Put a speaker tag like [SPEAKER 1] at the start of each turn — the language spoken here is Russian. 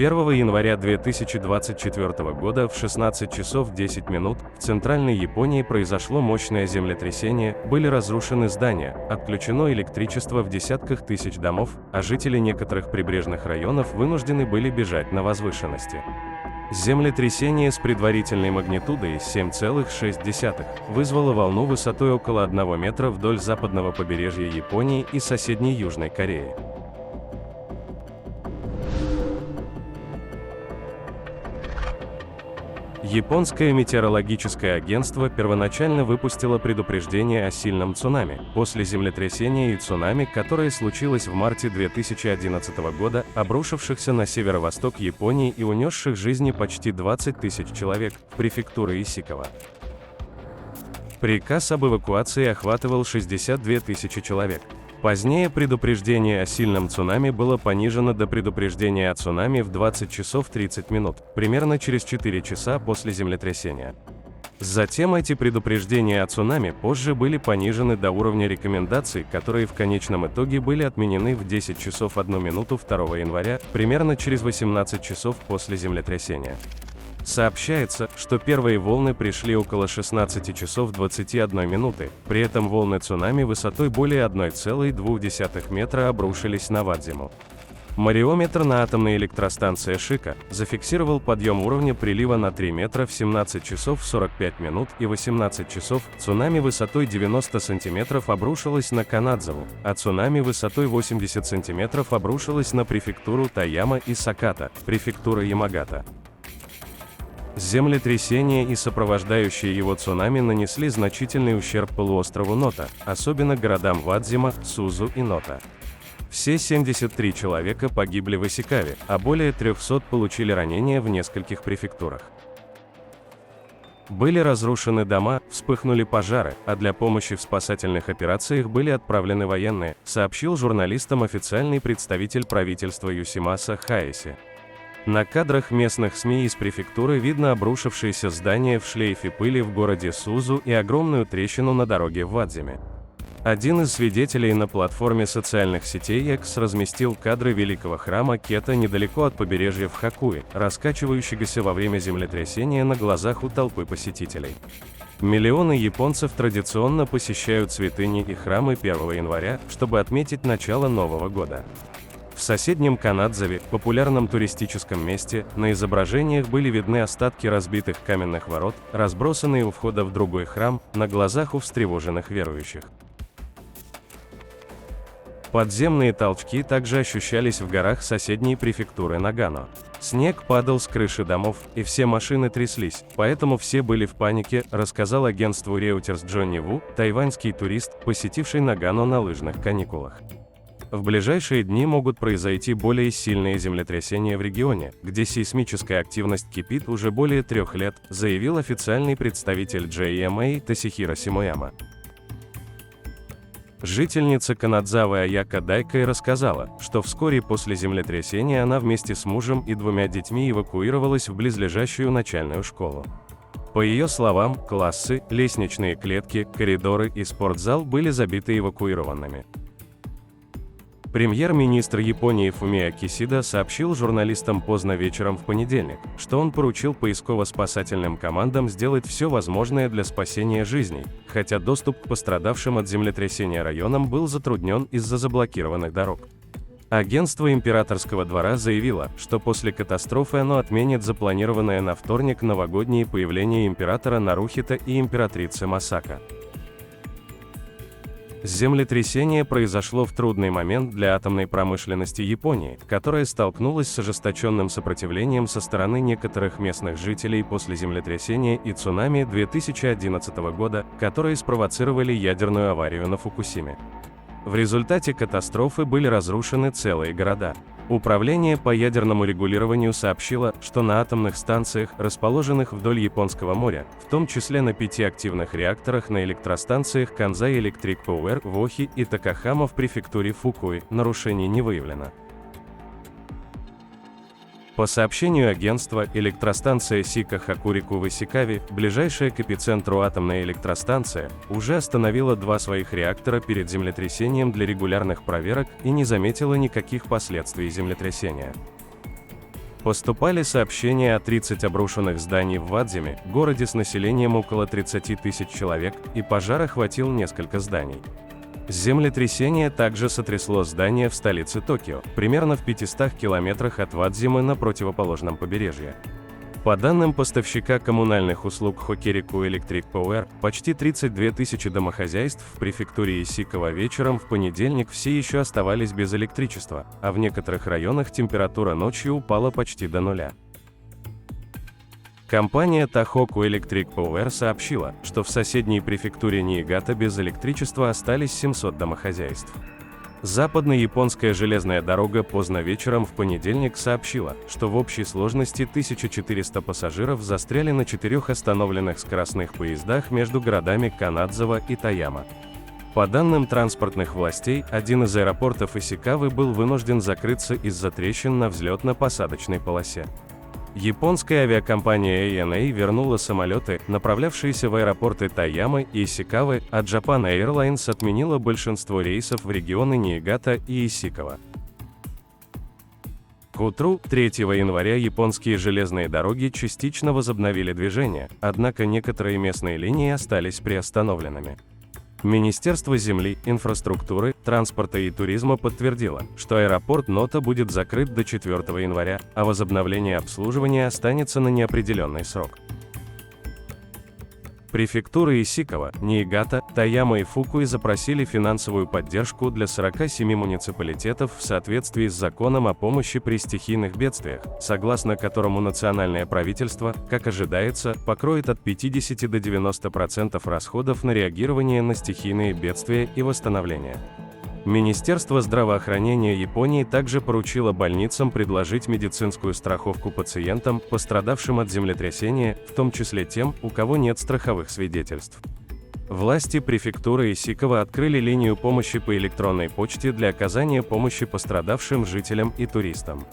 [SPEAKER 1] 1 января 2024 года в 16 часов 10 минут в центральной Японии произошло мощное землетрясение, были разрушены здания, отключено электричество в десятках тысяч домов, а жители некоторых прибрежных районов вынуждены были бежать на возвышенности. Землетрясение с предварительной магнитудой 7,6 вызвало волну высотой около 1 метра вдоль западного побережья Японии и соседней Южной Кореи. Японское метеорологическое агентство первоначально выпустило предупреждение о сильном цунами, после землетрясения и цунами, которое случилось в марте 2011 года, обрушившихся на северо-восток Японии и унесших жизни почти 20 тысяч человек, в префектуре Исикава. Приказ об эвакуации охватывал 62 тысячи человек. Позднее предупреждение о сильном цунами было понижено до предупреждения о цунами в 20 часов 30 минут, примерно через 4 часа после землетрясения. Затем эти предупреждения о цунами позже были понижены до уровня рекомендаций, которые в конечном итоге были отменены в 10 часов 1 минуту 2 января, примерно через 18 часов после землетрясения. Сообщается, что первые волны пришли около 16 часов 21 минуты, при этом волны цунами высотой более 1,2 метра обрушились на Вадзиму. Мариометр на атомной электростанции Шика зафиксировал подъем уровня прилива на 3 метра в 17 часов 45 минут и 18 часов. Цунами высотой 90 сантиметров обрушилось на Канадзаву, а цунами высотой 80 сантиметров обрушилось на префектуру Таяма и Саката, префектура Ямагата. Землетрясение и сопровождающие его цунами нанесли значительный ущерб полуострову Нота, особенно городам Вадзима, Сузу и Нота. Все 73 человека погибли в Исикаве, а более 300 получили ранения в нескольких префектурах. Были разрушены дома, вспыхнули пожары, а для помощи в спасательных операциях были отправлены военные, сообщил журналистам официальный представитель правительства Юсимаса Хаэси. На кадрах местных СМИ из префектуры видно обрушившееся здание в шлейфе пыли в городе Сузу и огромную трещину на дороге в Вадзиме. Один из свидетелей на платформе социальных сетей X разместил кадры великого храма Кета недалеко от побережья в Хакуи, раскачивающегося во время землетрясения на глазах у толпы посетителей. Миллионы японцев традиционно посещают святыни и храмы 1 января, чтобы отметить начало Нового года. В соседнем Канадзаве, популярном туристическом месте, на изображениях были видны остатки разбитых каменных ворот, разбросанные у входа в другой храм, на глазах у встревоженных верующих. Подземные толчки также ощущались в горах соседней префектуры Нагано. Снег падал с крыши домов, и все машины тряслись, поэтому все были в панике, рассказал агентству Reuters Джонни Ву, тайваньский турист, посетивший Нагано на лыжных каникулах. В ближайшие дни могут произойти более сильные землетрясения в регионе, где сейсмическая активность кипит уже более 3 лет, заявил официальный представитель JMA Тосихиро Симояма. Жительница Канадзавы Аяка Дайкай рассказала, что вскоре после землетрясения она вместе с мужем и 2 детьми эвакуировалась в близлежащую начальную школу. По ее словам, классы, лестничные клетки, коридоры и спортзал были забиты эвакуированными. Премьер-министр Японии Фумио Кисида сообщил журналистам поздно вечером в понедельник, что он поручил поисково-спасательным командам сделать все возможное для спасения жизней, хотя доступ к пострадавшим от землетрясения районам был затруднен из-за заблокированных дорог. Агентство императорского двора заявило, что после катастрофы оно отменит запланированное на вторник новогоднее появление императора Нарухито и императрицы Масака. Землетрясение произошло в трудный момент для атомной промышленности Японии, которая столкнулась с ожесточенным сопротивлением со стороны некоторых местных жителей после землетрясения и цунами 2011 года, которые спровоцировали ядерную аварию на Фукусиме. В результате катастрофы были разрушены целые города. Управление по ядерному регулированию сообщило, что на атомных станциях, расположенных вдоль Японского моря, в том числе на 5 активных реакторах на электростанциях Канзай Electric Power в Охи и Такахама в префектуре Фукуи, нарушений не выявлено. По сообщению агентства, электростанция Сика Хакурику в Исикаве, ближайшая к эпицентру атомная электростанция, уже остановила 2 своих реактора перед землетрясением для регулярных проверок и не заметила никаких последствий землетрясения. Поступали сообщения о 30 обрушенных зданий в Вадзиме, городе с населением около 30 тысяч человек, и пожар охватил несколько зданий. Землетрясение также сотрясло здание в столице Токио, примерно в 500 километрах от Вадзимы на противоположном побережье. По данным поставщика коммунальных услуг Hokuriku Electric Power, почти 32 тысячи домохозяйств в префектуре Исикава вечером в понедельник все еще оставались без электричества, а в некоторых районах температура ночью упала почти до нуля. Компания Tohoku Electric Power сообщила, что в соседней префектуре Ниигата без электричества остались 700 домохозяйств. Западно-японская железная дорога поздно вечером в понедельник сообщила, что в общей сложности 1400 пассажиров застряли на 4 остановленных скоростных поездах между городами Канадзава и Таяма. По данным транспортных властей, один из аэропортов Исикавы был вынужден закрыться из-за трещин на взлетно-посадочной полосе. Японская авиакомпания ANA вернула самолеты, направлявшиеся в аэропорты Таяма и Исикавы, а Japan Airlines отменила большинство рейсов в регионы Ниигата и Исикава. К утру 3 января японские железные дороги частично возобновили движение, однако некоторые местные линии остались приостановленными. Министерство земли, инфраструктуры, транспорта и туризма подтвердило, что аэропорт Нота будет закрыт до 4 января, а возобновление обслуживания останется на неопределенный срок. Префектуры Исикава, Ниигата, Таяма и Фукуи запросили финансовую поддержку для 47 муниципалитетов в соответствии с законом о помощи при стихийных бедствиях, согласно которому национальное правительство, как ожидается, покроет от 50 до 90% расходов на реагирование на стихийные бедствия и восстановление. Министерство здравоохранения Японии также поручило больницам предложить медицинскую страховку пациентам, пострадавшим от землетрясения, в том числе тем, у кого нет страховых свидетельств. Власти префектуры Исикава открыли линию помощи по электронной почте для оказания помощи пострадавшим жителям и туристам.